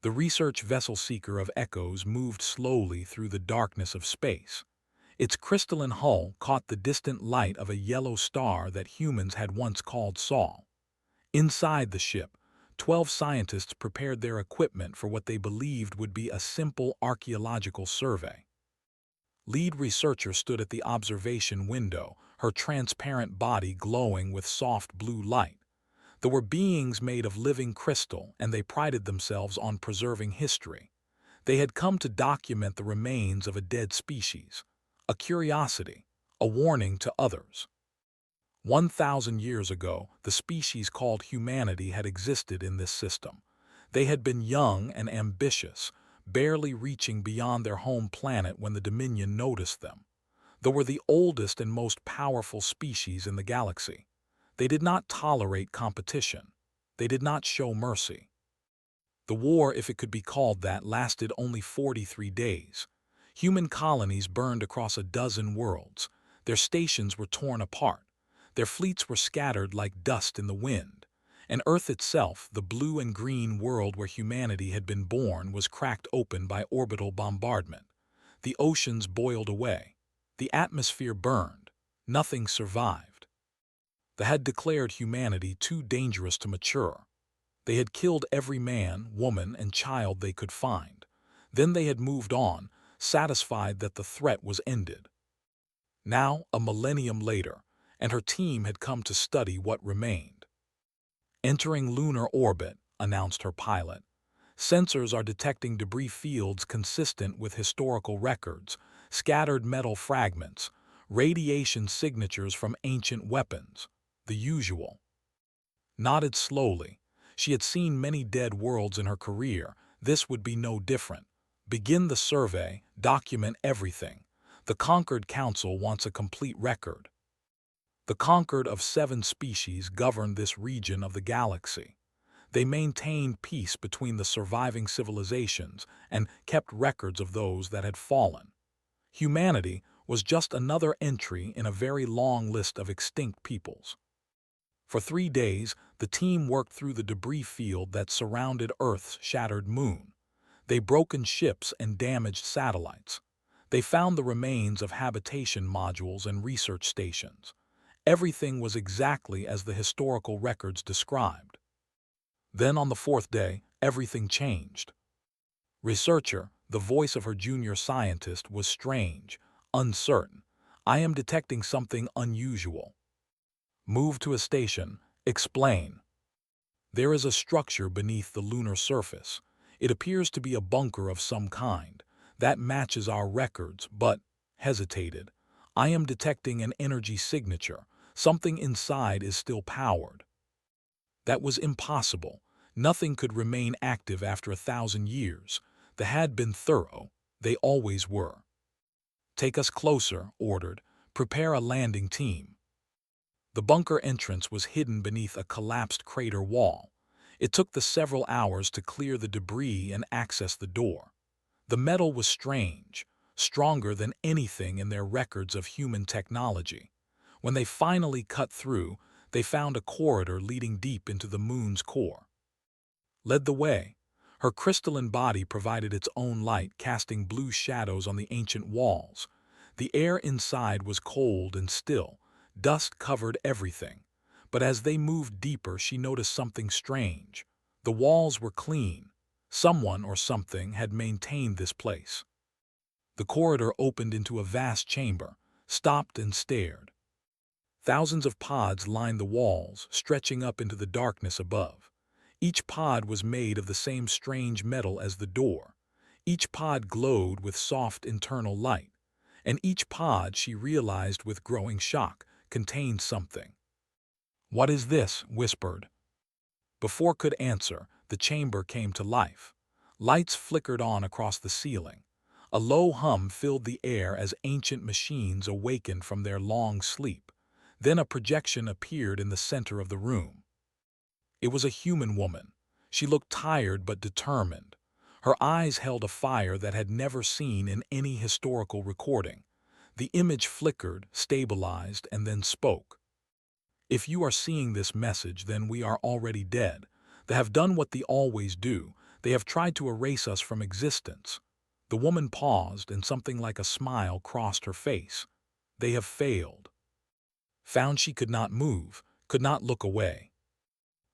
The research vessel seeker of echoes moved slowly through the darkness of space. Its crystalline hull caught the distant light of a yellow star that humans had once called Sol. Inside the ship, 12 scientists prepared their equipment for what they believed would be a simple archaeological survey. Lead researcher stood at the observation window, her transparent body glowing with soft blue light. There were beings made of living crystal, and they prided themselves on preserving history. They had come to document the remains of a dead species, a curiosity, a warning to others. 1,000 years ago, the species called humanity had existed in this system. They had been young and ambitious, barely reaching beyond their home planet when the Dominion noticed them. They were the oldest and most powerful species in the galaxy. They did not tolerate competition. They did not show mercy. The war, if it could be called that, lasted only 43 days. Human colonies burned across a dozen worlds. Their stations were torn apart. Their fleets were scattered like dust in the wind. And Earth itself, the blue and green world where humanity had been born, was cracked open by orbital bombardment. The oceans boiled away. The atmosphere burned. Nothing survived. They had declared humanity too dangerous to mature. They had killed every man, woman, and child they could find. Then they had moved on, satisfied that the threat was ended. Now, a millennium later, and her team had come to study what remained. "Entering lunar orbit," announced her pilot. "Sensors are detecting debris fields consistent with historical records, scattered metal fragments, radiation signatures from ancient weapons, the usual." Nodded slowly. She had seen many dead worlds in her career. This would be no different. Begin the survey, document everything. The Conquered Council wants a complete record. The Conquered of 7 species governed this region of the galaxy. They maintained peace between the surviving civilizations and kept records of those that had fallen. Humanity was just another entry in a very long list of extinct peoples. For 3 days, the team worked through the debris field that surrounded Earth's shattered moon. They broken ships and damaged satellites. They found the remains of habitation modules and research stations. Everything was exactly as the historical records described. Then on the 4th day, everything changed. Researcher, the voice of her junior scientist, was strange, uncertain. "I am detecting something unusual." "Move to a station. Explain." "There is a structure beneath the lunar surface. It appears to be a bunker of some kind. That matches our records, but—" hesitated. "I am detecting an energy signature. Something inside is still powered." That was impossible. Nothing could remain active after 1,000 years. They had been thorough. They always were. "Take us closer," ordered. "Prepare a landing team." The bunker entrance was hidden beneath a collapsed crater wall. It took the several hours to clear the debris and access the door. The metal was strange, stronger than anything in their records of human technology. When they finally cut through, they found a corridor leading deep into the moon's core. Led the way. Her crystalline body provided its own light, casting blue shadows on the ancient walls. The air inside was cold and still. Dust covered everything. But as they moved deeper, she noticed something strange. The walls were clean. Someone or something had maintained this place. The corridor opened into a vast chamber, stopped and stared. Thousands of pods lined the walls, stretching up into the darkness above. Each pod was made of the same strange metal as the door. Each pod glowed with soft internal light. And each pod, she realized with growing shock, contained something. "What is this?" whispered. Before could answer, the chamber came to life. Lights flickered on across the ceiling. A low hum filled the air as ancient machines awakened from their long sleep. Then a projection appeared in the center of the room. It was a human woman. She looked tired but determined. Her eyes held a fire that had never seen in any historical recording. The image flickered, stabilized, and then spoke. "If you are seeing this message, then we are already dead. They have done what they always do. They have tried to erase us from existence. The woman paused, and something like a smile crossed her face. They have failed. Found she could not move, could not look away.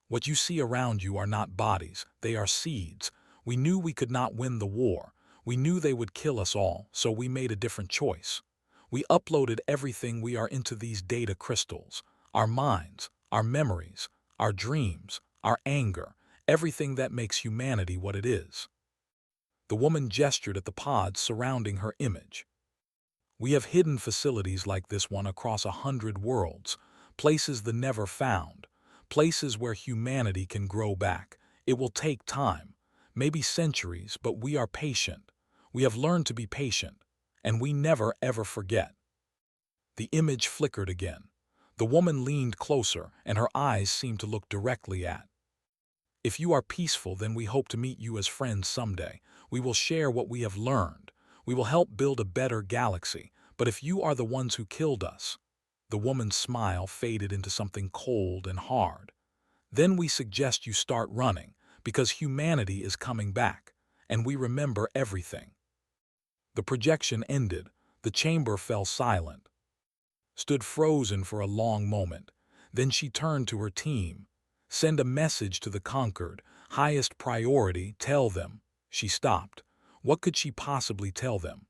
What you see around you are not bodies, they are seeds. We knew we could not win the war. We knew they would kill us all, so we made a different choice. We uploaded everything we are into these data crystals. Our minds, our memories, our dreams, our anger, everything that makes humanity what it is. The woman gestured at the pods surrounding her image. We have hidden facilities like this one across 100 worlds, places the never found, places where humanity can grow back. It will take time, maybe centuries, but we are patient. We have learned to be patient, and we never ever forget. The image flickered again. The woman leaned closer, and her eyes seemed to look directly at. If you are peaceful, then we hope to meet you as friends someday. We will share what we have learned. We will help build a better galaxy. But if you are the ones who killed us, the woman's smile faded into something cold and hard. Then we suggest you start running, because humanity is coming back, and we remember everything. The projection ended. The chamber fell silent. Stood frozen for a long moment. Then she turned to her team. Send a message to the conquered. Highest priority, tell them. She stopped. What could she possibly tell them?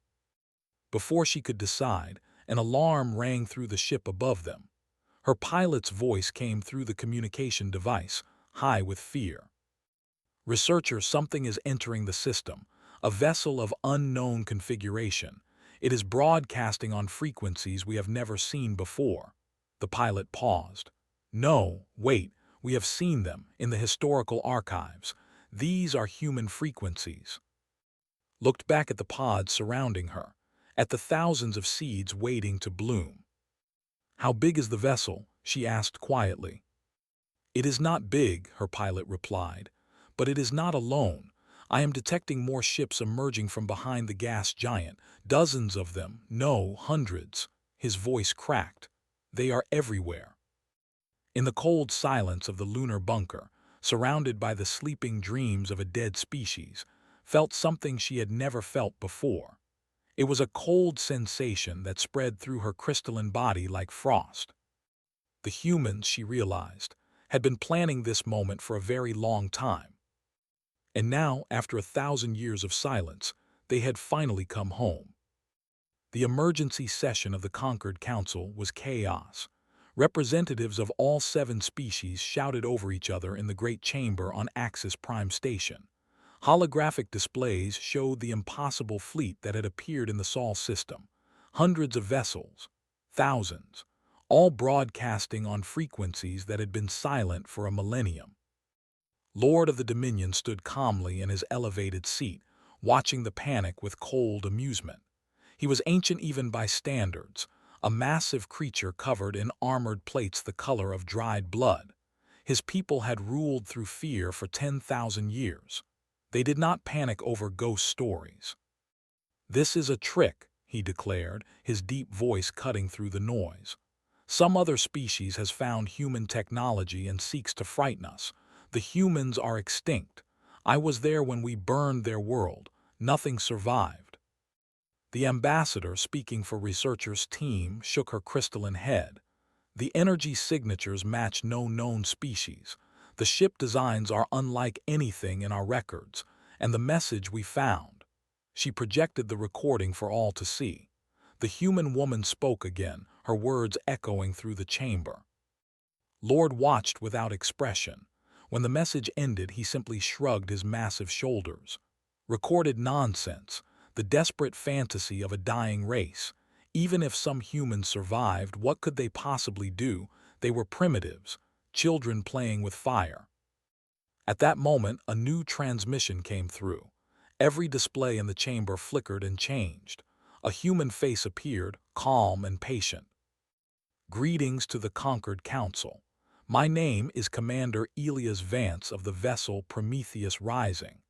Before she could decide, an alarm rang through the ship above them. Her pilot's voice came through the communication device, high with fear. Researcher, something is entering the system. A vessel of unknown configuration. It is broadcasting on frequencies we have never seen before. The pilot paused. No, wait, we have seen them in the historical archives. These are human frequencies. Looked back at the pods surrounding her, at the thousands of seeds waiting to bloom. How big is the vessel? She asked quietly. It is not big, her pilot replied, but it is not alone. I am detecting more ships emerging from behind the gas giant, dozens of them, no, hundreds. His voice cracked. They are everywhere. In the cold silence of the lunar bunker, surrounded by the sleeping dreams of a dead species, felt something she had never felt before. It was a cold sensation that spread through her crystalline body like frost. The humans, she realized, had been planning this moment for a very long time. And now, after 1,000 years of silence, they had finally come home. The emergency session of the Conquered Council was chaos. Representatives of all 7 species shouted over each other in the great chamber on Axis Prime Station. Holographic displays showed the impossible fleet that had appeared in the Sol system. Hundreds of vessels, thousands, all broadcasting on frequencies that had been silent for a millennium. Lord of the Dominion stood calmly in his elevated seat, watching the panic with cold amusement. He was ancient even by standards, a massive creature covered in armored plates the color of dried blood. His people had ruled through fear for 10,000 years. They did not panic over ghost stories. This is a trick, he declared, his deep voice cutting through the noise. Some other species has found human technology and seeks to frighten us. The humans are extinct. I was there when we burned their world. Nothing survived. The ambassador, speaking for researchers' team, shook her crystalline head. The energy signatures match no known species. The ship designs are unlike anything in our records, and the message we found. She projected the recording for all to see. The human woman spoke again, her words echoing through the chamber. Lord watched without expression. When the message ended, he simply shrugged his massive shoulders. Recorded nonsense, the desperate fantasy of a dying race. Even if some humans survived, what could they possibly do? They were primitives, children playing with fire. At that moment, a new transmission came through. Every display in the chamber flickered and changed. A human face appeared, calm and patient. Greetings to the Conquered Council. My name is Commander Elias Vance of the vessel Prometheus Rising.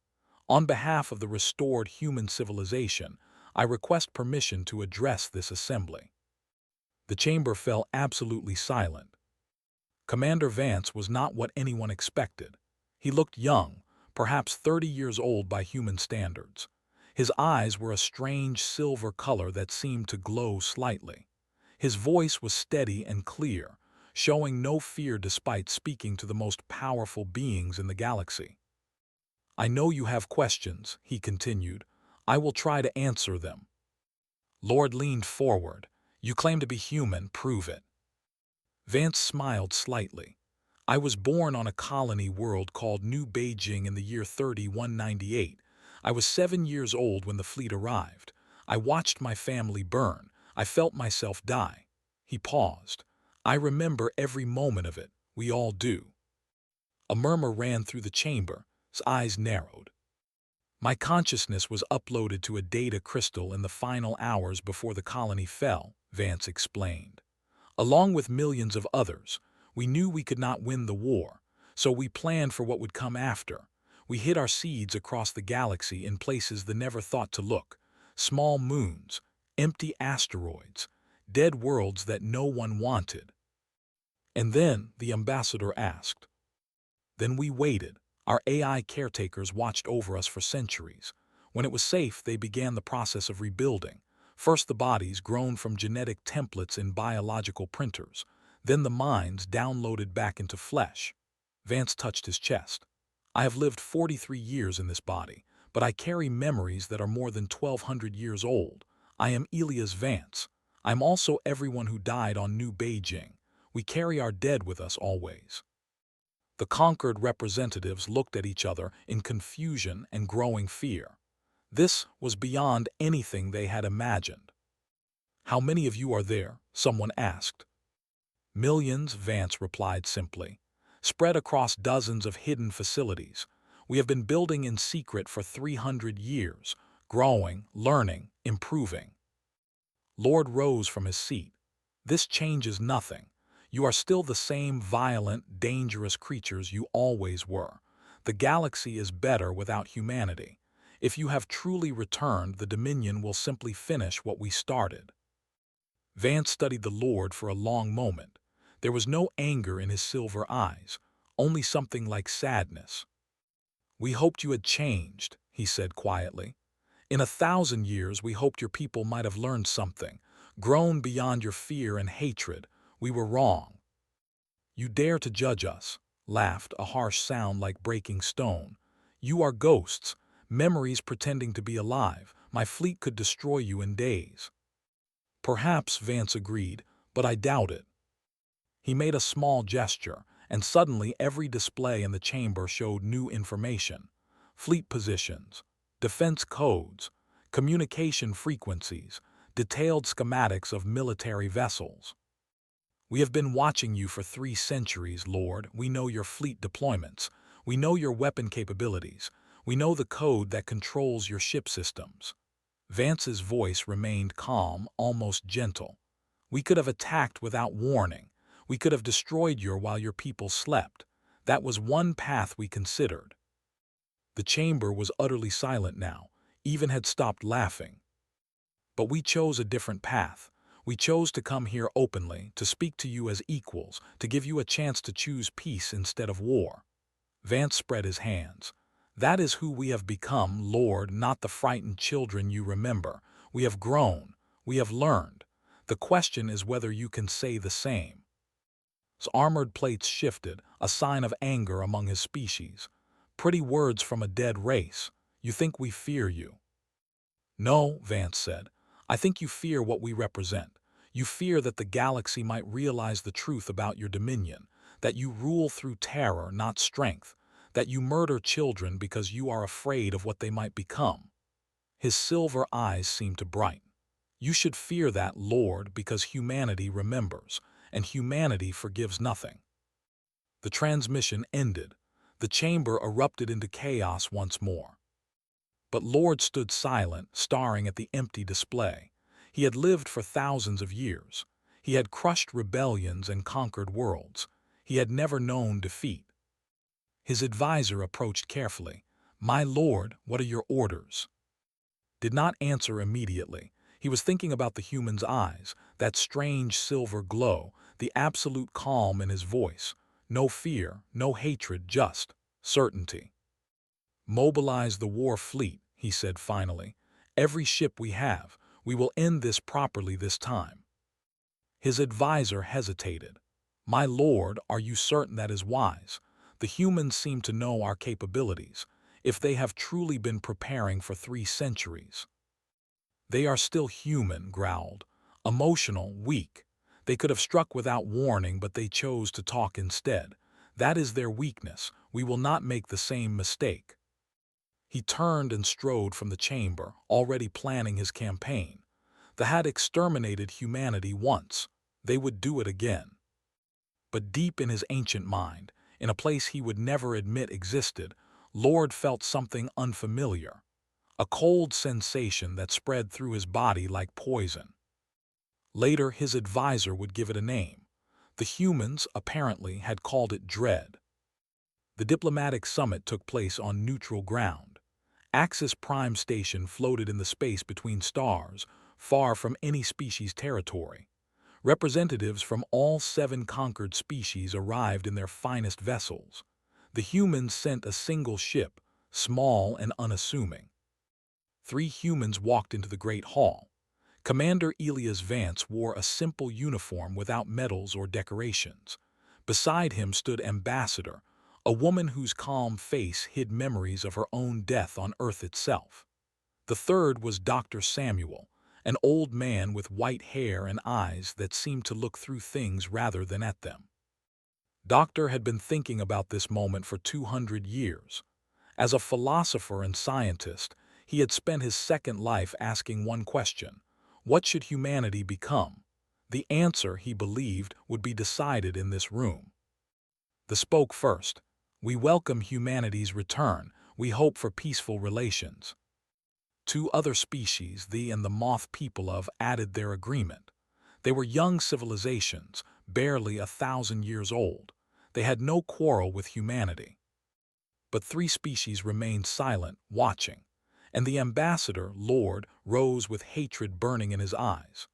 On behalf of the restored human civilization, I request permission to address this assembly. The chamber fell absolutely silent. Commander Vance was not what anyone expected. He looked young, perhaps 30 years old by human standards. His eyes were a strange silver color that seemed to glow slightly. His voice was steady and clear, showing no fear despite speaking to the most powerful beings in the galaxy. "I know you have questions," he continued. "I will try to answer them." Lord leaned forward. "You claim to be human, prove it." Vance smiled slightly. "I was born on a colony world called New Beijing in the year 3198. I was 7 years old when the fleet arrived. I watched my family burn. I felt myself die." He paused. "I remember every moment of it. We all do." A murmur ran through the chamber. His eyes narrowed. "My consciousness was uploaded to a data crystal in the final hours before the colony fell," Vance explained. "Along with millions of others, we knew we could not win the war, so we planned for what would come after. We hid our seeds across the galaxy in places they never thought to look. Small moons, empty asteroids, dead worlds that no one wanted." And then the ambassador asked. "Then we waited. Our AI caretakers watched over us for centuries. When it was safe, they began the process of rebuilding. First the bodies grown from genetic templates in biological printers, then the minds downloaded back into flesh." Vance touched his chest. "I have lived 43 years in this body, but I carry memories that are more than 1,200 years old. I am Elias Vance. I am also everyone who died on New Beijing. We carry our dead with us always." The conquered representatives looked at each other in confusion and growing fear. This was beyond anything they had imagined. "How many of you are there?" someone asked. "Millions," Vance replied simply, "spread across dozens of hidden facilities. We have been building in secret for 300 years, growing, learning, improving." Lord rose from his seat. "This changes nothing. You are still the same violent, dangerous creatures you always were. The galaxy is better without humanity. If you have truly returned, the Dominion will simply finish what we started." Vance studied the Lord for a long moment. There was no anger in his silver eyes, only something like sadness. "We hoped you had changed," he said quietly. "In 1,000 years we hoped your people might have learned something, grown beyond your fear and hatred. We were wrong." "You dare to judge us," laughed a harsh sound like breaking stone. "You are ghosts, memories pretending to be alive. My fleet could destroy you in days." "Perhaps," Vance agreed, "but I doubt it." He made a small gesture, and suddenly every display in the chamber showed new information. Fleet positions, defense codes, communication frequencies, detailed schematics of military vessels. "We have been watching you for 3 centuries, Lord. We know your fleet deployments. We know your weapon capabilities. We know the code that controls your ship systems." Vance's voice remained calm, almost gentle. "We could have attacked without warning. We could have destroyed you while your people slept. That was one path we considered." The chamber was utterly silent now, even had stopped laughing. "But we chose a different path. We chose to come here openly, to speak to you as equals, to give you a chance to choose peace instead of war." Vance spread his hands. "That is who we have become, Lord, not the frightened children you remember. We have grown. We have learned. The question is whether you can say the same." His armored plates shifted, a sign of anger among his species. "Pretty words from a dead race. You think we fear you." "No," Vance said. "I think you fear what we represent. You fear that the galaxy might realize the truth about your dominion, that you rule through terror, not strength, that you murder children because you are afraid of what they might become." His silver eyes seemed to brighten. "You should fear that, Lord, because humanity remembers, and humanity forgives nothing." The transmission ended. The chamber erupted into chaos once more. But Lord stood silent, staring at the empty display. He had lived for thousands of years. He had crushed rebellions and conquered worlds. He had never known defeat. His advisor approached carefully. "My lord, what are your orders?" Did not answer immediately. He was thinking about the human's eyes, that strange silver glow, the absolute calm in his voice. No fear, no hatred, just certainty. "Mobilize the war fleet," he said finally. "Every ship we have. We will end this properly this time." His advisor hesitated. "My lord, are you certain that is wise? The humans seem to know our capabilities, if they have truly been preparing for 3 centuries." "They are still human," growled. "Emotional, weak. They could have struck without warning, but they chose to talk instead. That is their weakness. We will not make the same mistake." He turned and strode from the chamber, already planning his campaign. They had exterminated humanity once. They would do it again. But deep in his ancient mind, in a place he would never admit existed, Lord felt something unfamiliar. A cold sensation that spread through his body like poison. Later, his advisor would give it a name. The humans, apparently, had called it dread. The diplomatic summit took place on neutral ground. Axis Prime Station floated in the space between stars, far from any species' territory. Representatives from all 7 conquered species arrived in their finest vessels. The humans sent a single ship, small and unassuming. 3 humans walked into the great hall. Commander Elias Vance wore a simple uniform without medals or decorations. Beside him stood Ambassador, a woman whose calm face hid memories of her own death on Earth itself. The third was Dr. Samuel, an old man with white hair and eyes that seemed to look through things rather than at them. Doctor had been thinking about this moment for 200 years. As a philosopher and scientist, he had spent his second life asking one question: what should humanity become? The answer, he believed, would be decided in this room. They spoke first. "We welcome humanity's return. We hope for peaceful relations." 2 other species, the and the moth people of, added their agreement. They were young civilizations, barely 1,000 years old. They had no quarrel with humanity. But 3 species remained silent, watching, and the ambassador, Lord, rose with hatred burning in his eyes.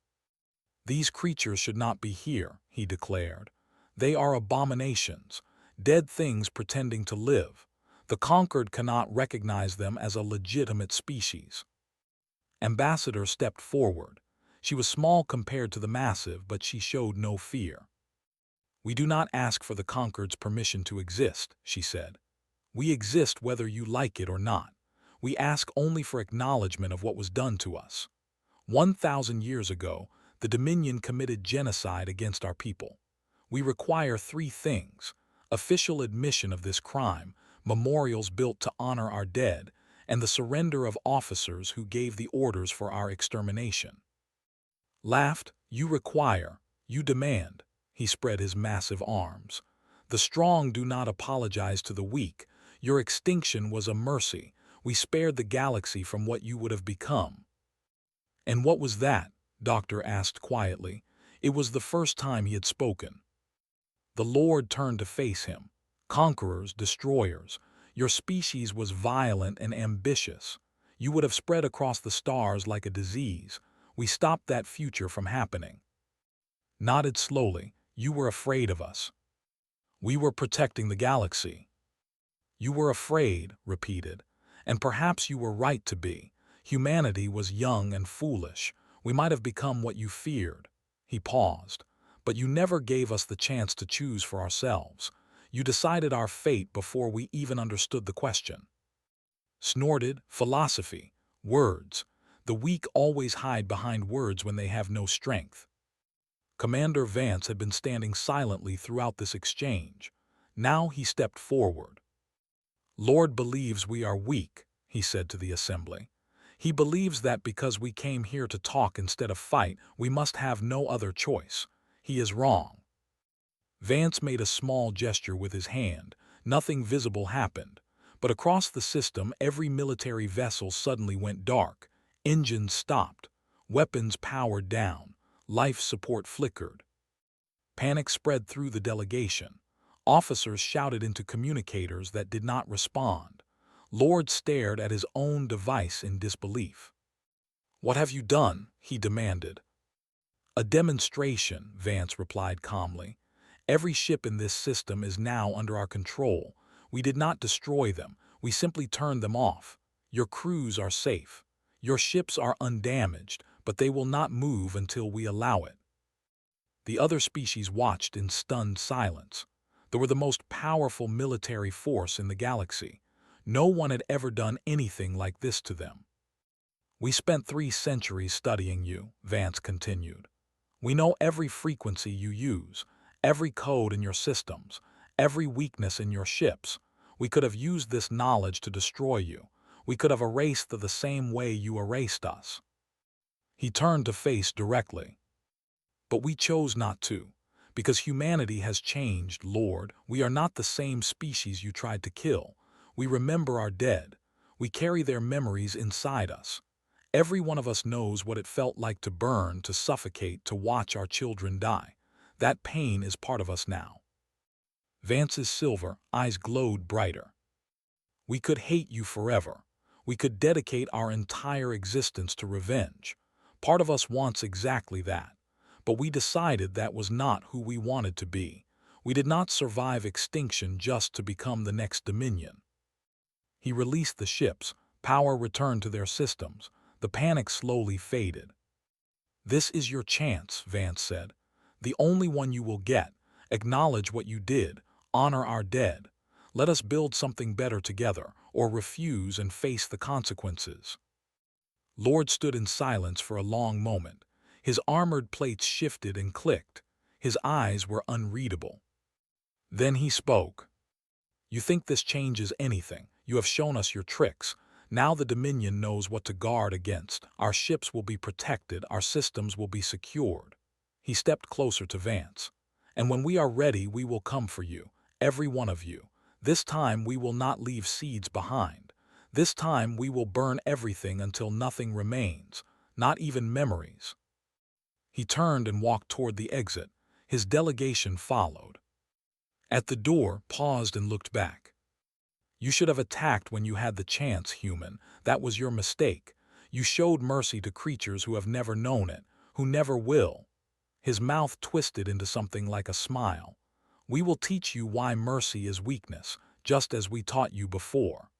"These creatures should not be here," he declared. "They are abominations, dead things pretending to live. The conquered cannot recognize them as a legitimate species." Ambassador stepped forward. She was small compared to the massive, but she showed no fear. "We do not ask for the conquered's permission to exist," she said. "We exist whether you like it or not. We ask only for acknowledgement of what was done to us. 1,000 years ago, the Dominion committed genocide against our people. We require 3 things: official admission of this crime, memorials built to honor our dead, and the surrender of officers who gave the orders for our extermination." Laughed. "You require, you demand." He spread his massive arms. "The strong do not apologize to the weak. Your extinction was a mercy. We spared the galaxy from what you would have become." "And what was that?" Doctor asked quietly. It was the first time he had spoken. The Lord turned to face him. "Conquerors, destroyers. Your species was violent and ambitious. You would have spread across the stars like a disease. We stopped that future from happening." Nodded slowly. "You were afraid of us." "We were protecting the galaxy." "You were afraid," repeated. "And perhaps you were right to be. Humanity was young and foolish. We might have become what you feared." He paused. "But you never gave us the chance to choose for ourselves. You decided our fate before we even understood the question." Snorted. "Philosophy. Words. The weak always hide behind words when they have no strength." Commander Vance had been standing silently throughout this exchange. Now he stepped forward. "Lord believes we are weak," he said to the assembly. "He believes that because we came here to talk instead of fight, we must have no other choice. He is wrong." Vance made a small gesture with his hand. Nothing visible happened. But across the system, every military vessel suddenly went dark. Engines stopped. Weapons powered down. Life support flickered. Panic spread through the delegation. Officers shouted into communicators that did not respond. Lord stared at his own device in disbelief. "What have you done?" he demanded. "A demonstration," Vance replied calmly. "Every ship in this system is now under our control. We did not destroy them. We simply turned them off. Your crews are safe. Your ships are undamaged, but they will not move until we allow it." The other species watched in stunned silence. They were the most powerful military force in the galaxy. No one had ever done anything like this to them. "We spent 3 centuries studying you," Vance continued. "We know every frequency you use, every code in your systems, every weakness in your ships. We could have used this knowledge to destroy you. We could have erased the same way you erased us." He turned to face directly. "But we chose not to. Because humanity has changed, Lord. We are not the same species you tried to kill. We remember our dead. We carry their memories inside us. Every one of us knows what it felt like to burn, to suffocate, to watch our children die. That pain is part of us now." Vance's silver eyes glowed brighter. "We could hate you forever. We could dedicate our entire existence to revenge. Part of us wants exactly that. But we decided that was not who we wanted to be. We did not survive extinction just to become the next Dominion." He released the ships. Power returned to their systems. The panic slowly faded. "This is your chance," Vance said. "The only one you will get. Acknowledge what you did. Honor our dead. Let us build something better together, or refuse and face the consequences." Lord stood in silence for a long moment. His armored plates shifted and clicked. His eyes were unreadable. Then he spoke. "You think this changes anything? You have shown us your tricks. Now the Dominion knows what to guard against. Our ships will be protected. Our systems will be secured." He stepped closer to Vance. "And when we are ready, we will come for you, every one of you. This time we will not leave seeds behind. This time we will burn everything until nothing remains, not even memories." He turned and walked toward the exit. His delegation followed. At the door, paused and looked back. "You should have attacked when you had the chance, human. That was your mistake. You showed mercy to creatures who have never known it, who never will." His mouth twisted into something like a smile. "We will teach you why mercy is weakness, just as we taught you before."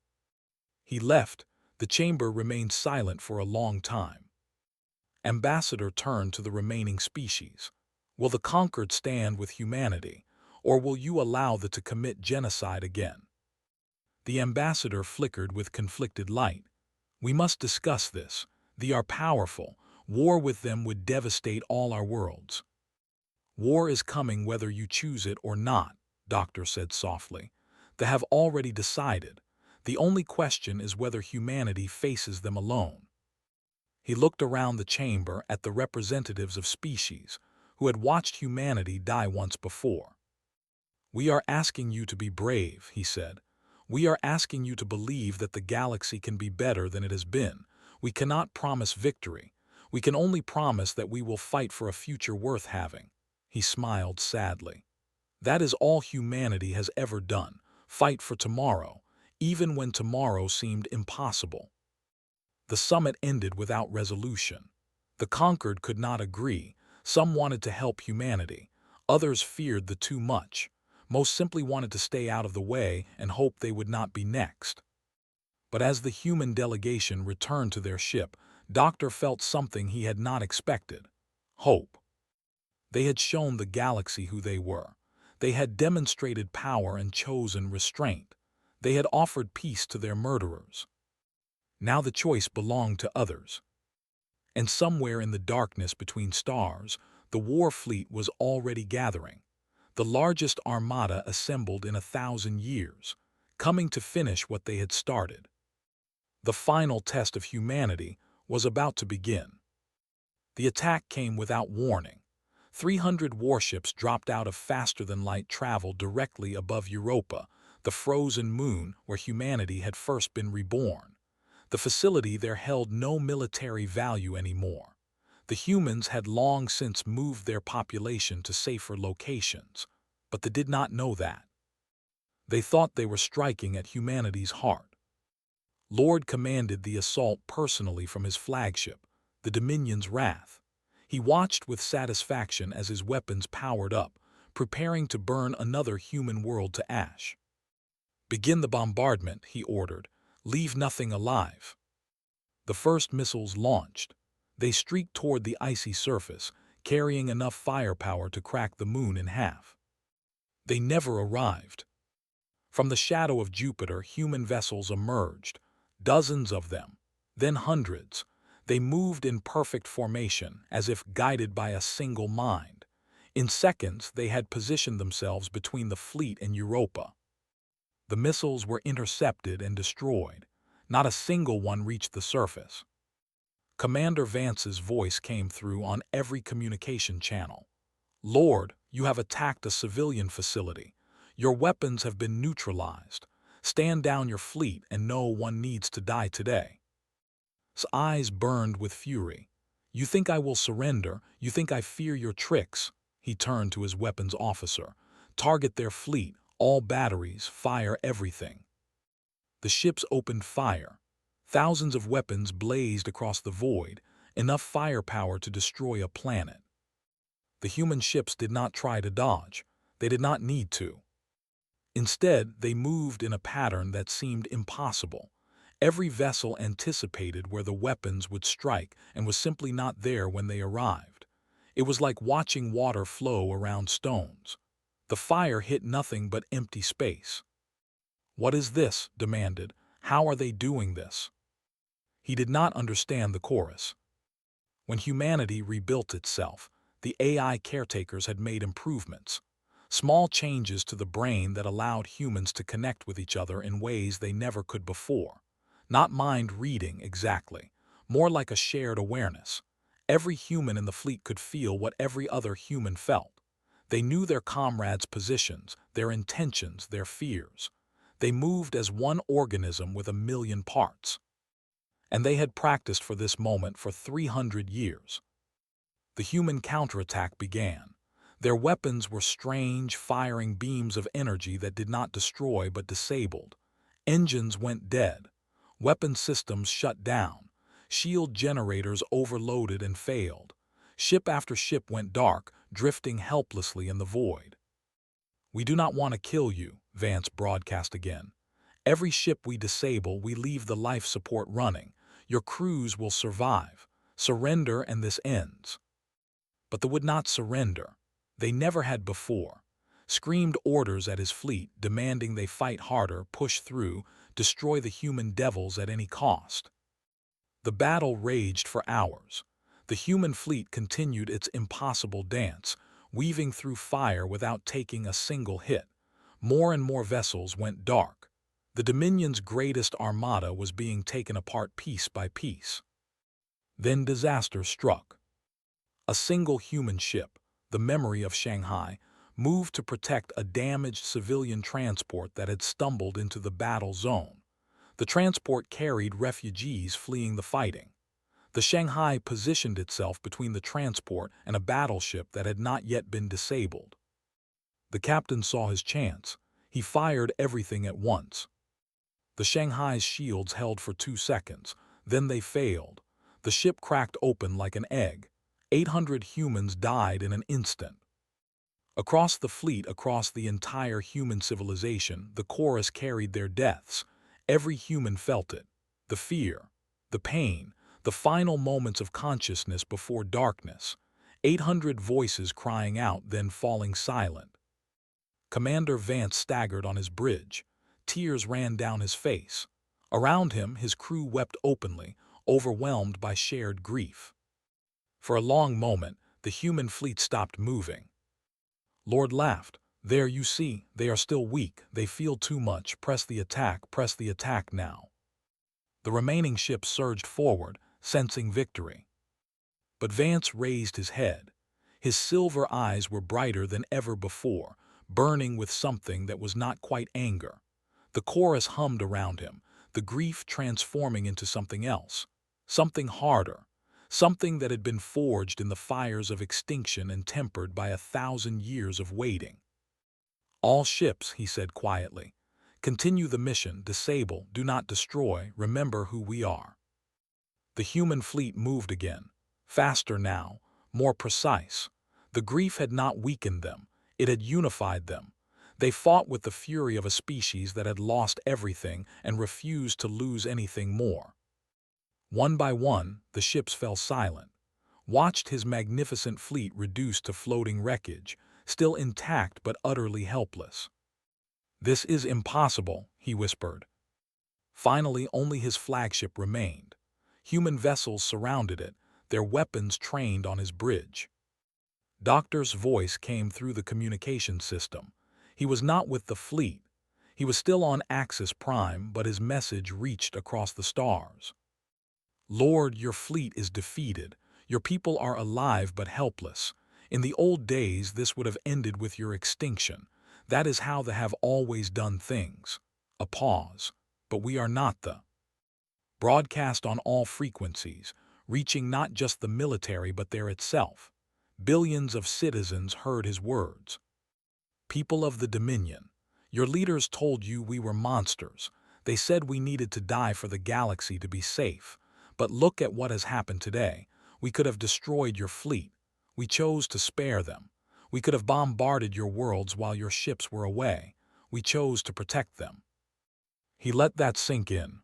He left. The chamber remained silent for a long time. Ambassador turned to the remaining species. "Will the conquered stand with humanity, or will you allow them to commit genocide again?" The ambassador flickered with conflicted light. "We must discuss this. They are powerful. War with them would devastate all our worlds." "War is coming whether you choose it or not," Doctor said softly. "They have already decided. The only question is whether humanity faces them alone." He looked around the chamber at the representatives of species who had watched humanity die once before. "We are asking you to be brave," he said. "We are asking you to believe that the galaxy can be better than it has been. We cannot promise victory. We can only promise that we will fight for a future worth having." He smiled sadly. "That is all humanity has ever done, fight for tomorrow, even when tomorrow seemed impossible." The summit ended without resolution. The conquered could not agree. Some wanted to help humanity. Others feared the too much. Most simply wanted to stay out of the way and hope they would not be next. But as the human delegation returned to their ship, Doctor felt something he had not expected: hope. They had shown the galaxy who they were. They had demonstrated power and chosen restraint. They had offered peace to their murderers. Now the choice belonged to others. And somewhere in the darkness between stars, the war fleet was already gathering. The largest armada assembled in 1,000 years, coming to finish what they had started. The final test of humanity was about to begin. The attack came without warning. 300 warships dropped out of faster-than-light travel directly above Europa, the frozen moon where humanity had first been reborn. The facility there held no military value anymore. The humans had long since moved their population to safer locations, but they did not know that. They thought they were striking at humanity's heart. Lord commanded the assault personally from his flagship, the Dominion's Wrath. He watched with satisfaction as his weapons powered up, preparing to burn another human world to ash. Begin the bombardment, he ordered. Leave nothing alive. The first missiles launched. They streaked toward the icy surface, carrying enough firepower to crack the moon in half. They never arrived. From the shadow of Jupiter, human vessels emerged, dozens of them, then hundreds. They moved in perfect formation, as if guided by a single mind. In seconds, they had positioned themselves between the fleet and Europa. The missiles were intercepted and destroyed. Not a single one reached the surface. Commander Vance's voice came through on every communication channel. "Lord, you have attacked a civilian facility. Your weapons have been neutralized. Stand down your fleet and no one needs to die today." His eyes burned with fury. "You think I will surrender? You think I fear your tricks?" He turned to his weapons officer. "Target their fleet, all batteries, fire everything." The ships opened fire. Thousands of weapons blazed across the void, enough firepower to destroy a planet. The human ships did not try to dodge. They did not need to. Instead, they moved in a pattern that seemed impossible. Every vessel anticipated where the weapons would strike and was simply not there when they arrived. It was like watching water flow around stones. The fire hit nothing but empty space. "What is this?" demanded. "How are they doing this?" He did not understand the chorus. When humanity rebuilt itself, the AI caretakers had made improvements. Small changes to the brain that allowed humans to connect with each other in ways they never could before. Not mind reading exactly, more like a shared awareness. Every human in the fleet could feel what every other human felt. They knew their comrades' positions, their intentions, their fears. They moved as one organism with 1,000,000 parts. And they had practiced for this moment for 300 years. The human counterattack began. Their weapons were strange, firing beams of energy that did not destroy but disabled. Engines went dead. Weapon systems shut down. Shield generators overloaded and failed. Ship after ship went dark, drifting helplessly in the void. "We do not want to kill you," Vance broadcast again. "Every ship we disable, we leave the life support running. Your crews will survive. Surrender and this ends." But they would not surrender. They never had before. Screamed orders at his fleet, demanding they fight harder, push through, destroy the human devils at any cost. The battle raged for hours. The human fleet continued its impossible dance, weaving through fire without taking a single hit. More and more vessels went dark. The Dominion's greatest armada was being taken apart piece by piece. Then disaster struck. A single human ship, the memory of Shanghai, moved to protect a damaged civilian transport that had stumbled into the battle zone. The transport carried refugees fleeing the fighting. The Shanghai positioned itself between the transport and a battleship that had not yet been disabled. The captain saw his chance. He fired everything at once. The Shanghai's shields held for 2 seconds. Then they failed. The ship cracked open like an egg. 800 humans died in an instant. Across the fleet, across the entire human civilization, the chorus carried their deaths. Every human felt it. The fear, the pain, the final moments of consciousness before darkness. 800 voices crying out, then falling silent. Commander Vance staggered on his bridge. Tears ran down his face. Around him, his crew wept openly, overwhelmed by shared grief. For a long moment, the human fleet stopped moving. Lord laughed. "There you see, they are still weak, they feel too much, press the attack now." The remaining ships surged forward, sensing victory. But Vance raised his head. His silver eyes were brighter than ever before, burning with something that was not quite anger. The chorus hummed around him, the grief transforming into something else, something harder, something that had been forged in the fires of extinction and tempered by 1,000 years of waiting. "All ships," he said quietly, "continue the mission, disable, do not destroy, remember who we are." The human fleet moved again, faster now, more precise. The grief had not weakened them, it had unified them. They fought with the fury of a species that had lost everything and refused to lose anything more. One by one, the ships fell silent, watched his magnificent fleet reduced to floating wreckage, still intact but utterly helpless. "This is impossible," he whispered. Finally, only his flagship remained. Human vessels surrounded it, their weapons trained on his bridge. Doctor's voice came through the communication system. He was not with the fleet. He was still on Axis Prime, but his message reached across the stars. "Lord, your fleet is defeated. Your people are alive but helpless. In the old days, this would have ended with your extinction. That is how they have always done things." A pause. "But we are not the." Broadcast on all frequencies, reaching not just the military but there itself. Billions of citizens heard his words. "People of the Dominion, your leaders told you we were monsters. They said we needed to die for the galaxy to be safe. But look at what has happened today. We could have destroyed your fleet. We chose to spare them. We could have bombarded your worlds while your ships were away. We chose to protect them." He let that sink in.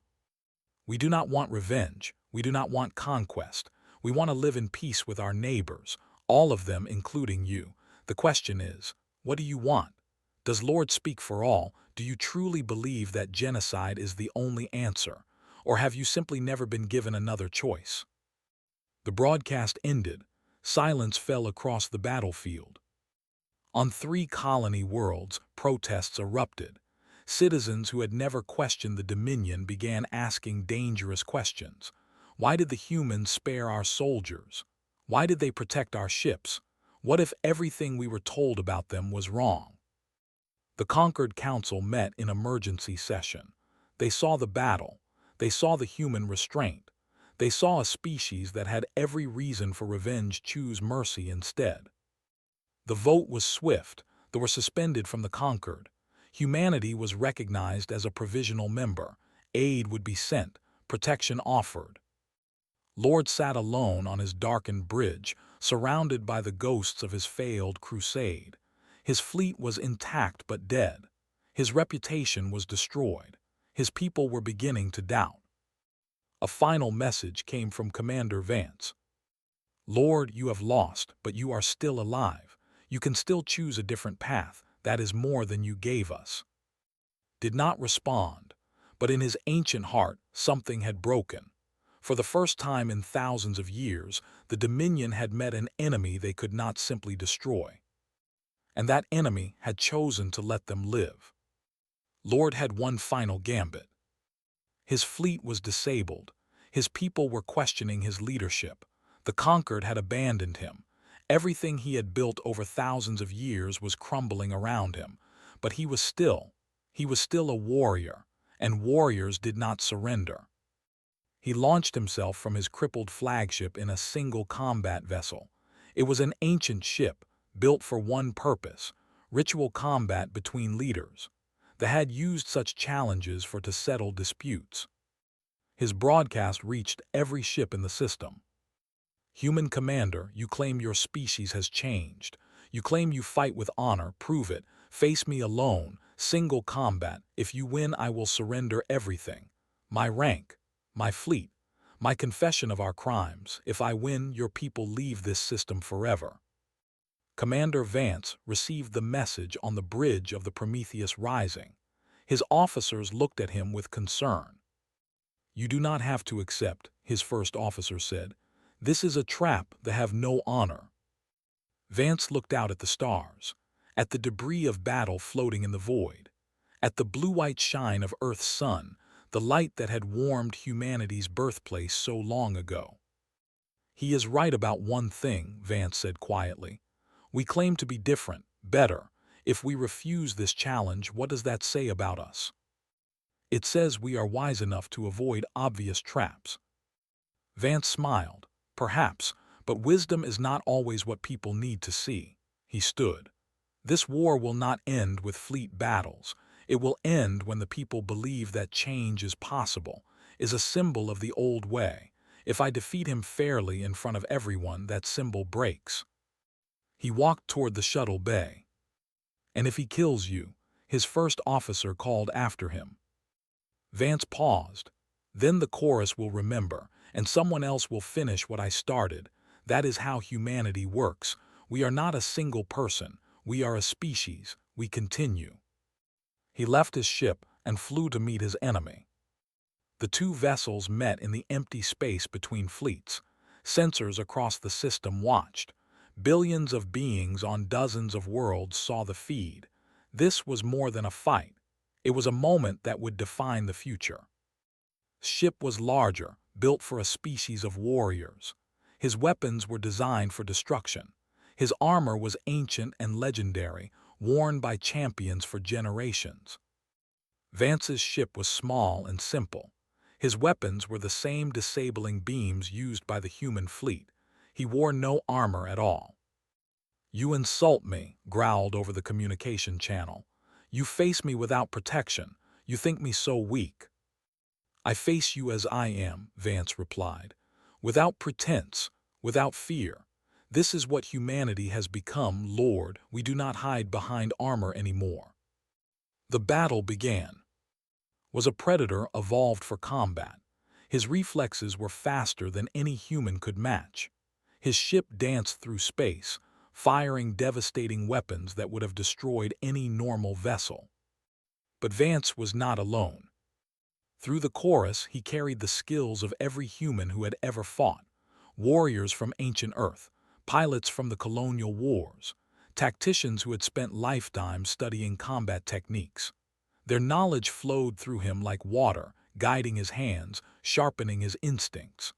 "We do not want revenge. We do not want conquest. We want to live in peace with our neighbors, all of them including you. The question is, what do you want? Does Lord speak for all? Do you truly believe that genocide is the only answer? Or have you simply never been given another choice?" The broadcast ended. Silence fell across the battlefield. On 3 colony worlds, protests erupted. Citizens who had never questioned the Dominion began asking dangerous questions. Why did the humans spare our soldiers? Why did they protect our ships? What if everything we were told about them was wrong? The Conquered Council met in emergency session. They saw the battle. They saw the human restraint. They saw a species that had every reason for revenge choose mercy instead. The vote was swift. They were suspended from the Conquered. Humanity was recognized as a provisional member. Aid would be sent. Protection offered. Lord sat alone on his darkened bridge, surrounded by the ghosts of his failed crusade. His fleet was intact but dead. His reputation was destroyed. His people were beginning to doubt. A final message came from Commander Vance. "Lord, you have lost, but you are still alive. You can still choose a different path. That is more than you gave us." Did not respond, but in his ancient heart something had broken. For the first time in thousands of years, the Dominion had met an enemy they could not simply destroy. And that enemy had chosen to let them live. Lord had one final gambit. His fleet was disabled. His people were questioning his leadership. The Conquered had abandoned him. Everything he had built over thousands of years was crumbling around him. But he was still a warrior, and warriors did not surrender. He launched himself from his crippled flagship in a single combat vessel. It was an ancient ship, built for one purpose: ritual combat between leaders. They had used such challenges to settle disputes. His broadcast reached every ship in the system. "Human commander, you claim your species has changed. You claim you fight with honor. Prove it. Face me alone. Single combat. If you win, I will surrender everything. My rank, my fleet, my confession of our crimes. If I win, your people leave this system forever." Commander Vance received the message on the bridge of the Prometheus Rising. His officers looked at him with concern. "You do not have to accept," his first officer said. "This is a trap. They have no honor." Vance looked out at the stars, at the debris of battle floating in the void, at the blue-white shine of Earth's sun, the light that had warmed humanity's birthplace so long ago. "He is right about one thing," Vance said quietly. "We claim to be different, better. If we refuse this challenge, what does that say about us? It says we are wise enough to avoid obvious traps." Vance smiled. "Perhaps, but wisdom is not always what people need to see." He stood. "This war will not end with fleet battles. It will end when the people believe that change is possible, is a symbol of the old way. If I defeat him fairly in front of everyone, that symbol breaks." He walked toward the shuttle bay. "And if he kills you, His first officer called after him. Vance paused. Then the chorus will remember, and someone else will finish what I started. That is how humanity works. We are not a single person. We are a species. We continue. He left his ship and flew to meet his enemy. The two vessels met in the empty space between fleets. Sensors across the system watched. Billions of beings on dozens of worlds saw the feed. This was more than a fight. It was a moment that would define the future. Ship was larger, built for a species of warriors. His weapons were designed for destruction. His armor was ancient and legendary, worn by champions for generations. Vance's ship was small and simple. His weapons were the same disabling beams used by the human fleet. He wore no armor at all. "You insult me," growled over the communication channel. "You face me without protection. You think me so weak." "I face you as I am," Vance replied. "Without pretense, without fear. This is what humanity has become, Lord. We do not hide behind armor anymore." The battle began. Was a predator evolved for combat. His reflexes were faster than any human could match. His ship danced through space, firing devastating weapons that would have destroyed any normal vessel. But Vance was not alone. Through the chorus, he carried the skills of every human who had ever fought. Warriors from ancient Earth, pilots from the colonial wars, tacticians who had spent lifetimes studying combat techniques. Their knowledge flowed through him like water, guiding his hands, sharpening his instincts.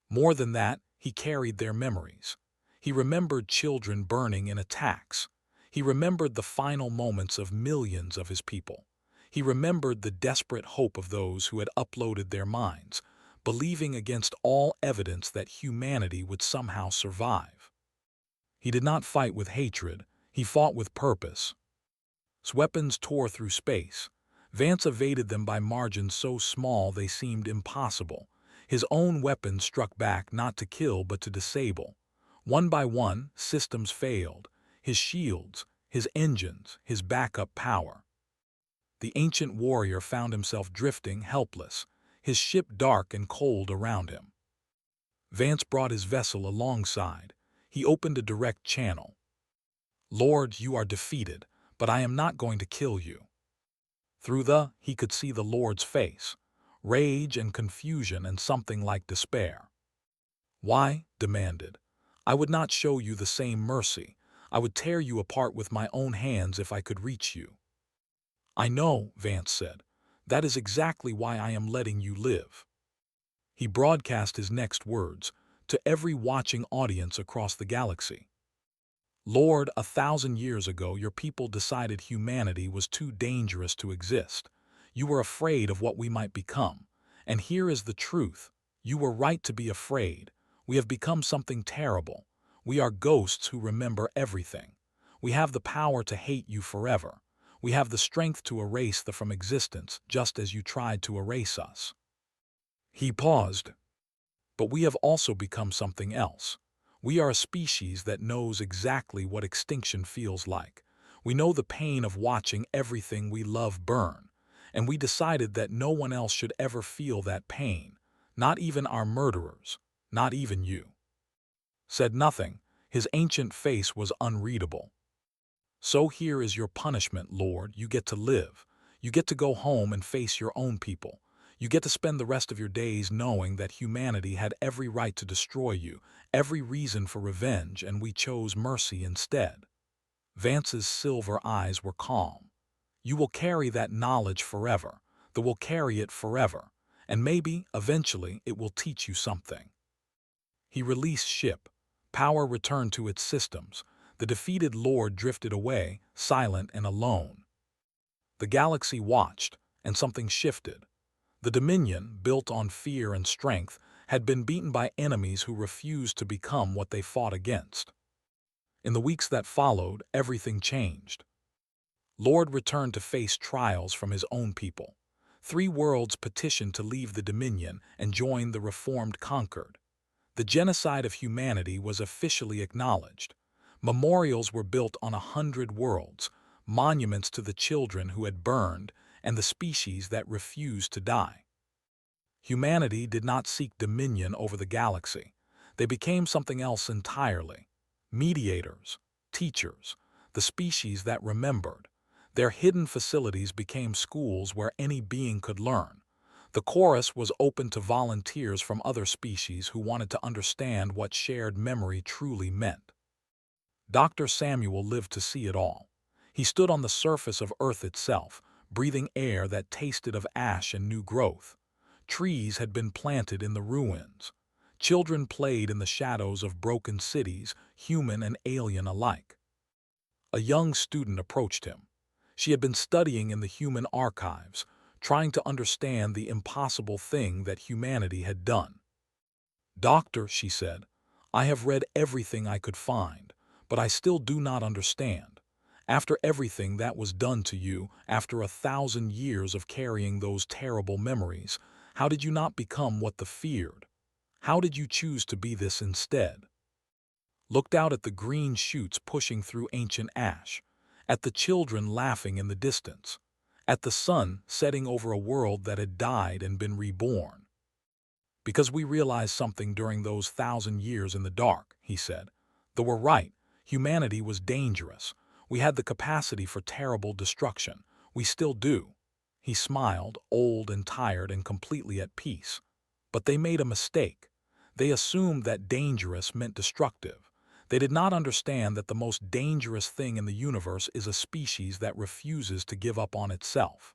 More than that, he carried their memories. He remembered children burning in attacks. He remembered the final moments of millions of his people. He remembered the desperate hope of those who had uploaded their minds, believing against all evidence that humanity would somehow survive. He did not fight with hatred. He fought with purpose. His weapons tore through space. Vance evaded them by margins so small they seemed impossible. His own weapons struck back not to kill but to disable. One by one, systems failed. His shields, his engines, his backup power. The ancient warrior found himself drifting, helpless, his ship dark and cold around him. Vance brought his vessel alongside. He opened a direct channel. "Lord, you are defeated, but I am not going to kill you." He could see the Lord's face, rage and confusion and something like despair. "Why?" demanded. "I would not show you the same mercy. I would tear you apart with my own hands if I could reach you." "I know," Vance said. "That is exactly why I am letting you live." He broadcast his next words to every watching audience across the galaxy. "Lord, 1,000 years ago your people decided humanity was too dangerous to exist. You were afraid of what we might become. And here is the truth. You were right to be afraid. We have become something terrible. We are ghosts who remember everything. We have the power to hate you forever. We have the strength to erase them from existence, just as you tried to erase us." He paused. "But we have also become something else. We are a species that knows exactly what extinction feels like. We know the pain of watching everything we love burn, and we decided that no one else should ever feel that pain, not even our murderers, not even you." Said nothing. His ancient face was unreadable. "So here is your punishment, Lord. You get to live. You get to go home and face your own people. You get to spend the rest of your days knowing that humanity had every right to destroy you, every reason for revenge, and we chose mercy instead." Vance's silver eyes were calm. "You will carry that knowledge forever. They will carry it forever. And maybe, eventually, it will teach you something." He released ship. Power returned to its systems. The defeated Lord drifted away, silent and alone. The galaxy watched, and something shifted. The Dominion, built on fear and strength, had been beaten by enemies who refused to become what they fought against. In the weeks that followed, everything changed. Lord returned to face trials from his own people. 3 worlds petitioned to leave the Dominion and join the reformed conquered. The genocide of humanity was officially acknowledged. Memorials were built on 100 worlds, monuments to the children who had burned and the species that refused to die. Humanity did not seek dominion over the galaxy. They became something else entirely. Mediators, teachers, the species that remembered. Their hidden facilities became schools where any being could learn. The chorus was open to volunteers from other species who wanted to understand what shared memory truly meant. Dr. Samuel lived to see it all. He stood on the surface of Earth itself, breathing air that tasted of ash and new growth. Trees had been planted in the ruins. Children played in the shadows of broken cities, human and alien alike. A young student approached him. She had been studying in the human archives, trying to understand the impossible thing that humanity had done. "Doctor," she said, "I have read everything I could find, but I still do not understand. After everything that was done to you, after 1,000 years of carrying those terrible memories, how did you not become what the feared? How did you choose to be this instead?" Looked out at the green shoots pushing through ancient ash, at the children laughing in the distance, at the sun setting over a world that had died and been reborn. "Because we realized something during those 1,000 years in the dark," he said. "They were right. Humanity was dangerous. We had the capacity for terrible destruction. We still do." He smiled, old and tired and completely at peace. "But they made a mistake. They assumed that dangerous meant destructive. They did not understand that the most dangerous thing in the universe is a species that refuses to give up on itself."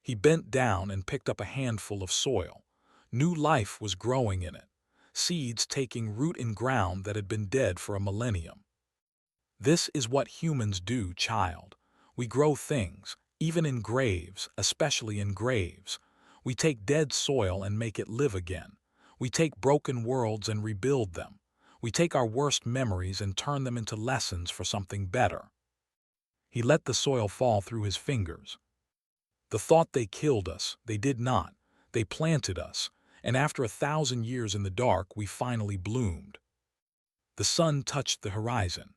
He bent down and picked up a handful of soil. New life was growing in it, seeds taking root in ground that had been dead for a millennium. "This is what humans do, child. We grow things, even in graves, especially in graves. We take dead soil and make it live again. We take broken worlds and rebuild them. We take our worst memories and turn them into lessons for something better." He let the soil fall through his fingers. "The thought they killed us, they did not. They planted us, and after 1,000 years in the dark, we finally bloomed." The sun touched the horizon.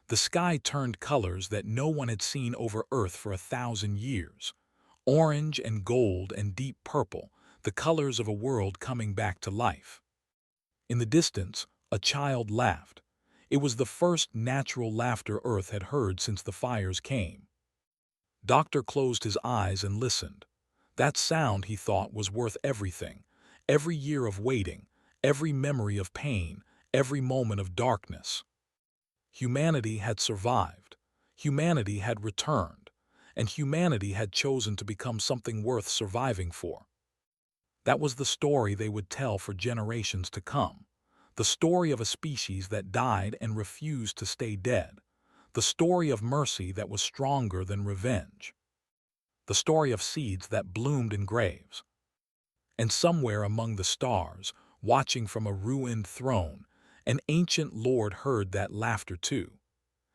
The sky turned colors that no one had seen over Earth for 1,000 years. Orange and gold and deep purple, the colors of a world coming back to life. In the distance, a child laughed. It was the first natural laughter Earth had heard since the fires came. Doctor closed his eyes and listened. That sound, he thought, was worth everything. Every year of waiting, every memory of pain, every moment of darkness. Humanity had survived. Humanity had returned. And humanity had chosen to become something worth surviving for. That was the story they would tell for generations to come. The story of a species that died and refused to stay dead. The story of mercy that was stronger than revenge. The story of seeds that bloomed in graves. And somewhere among the stars, watching from a ruined throne, an ancient lord heard that laughter too.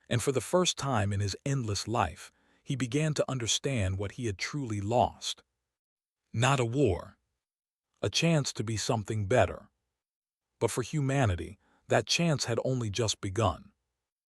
And for the first time in his endless life, he began to understand what he had truly lost. Not a war. A chance to be something better. But for humanity, that chance had only just begun.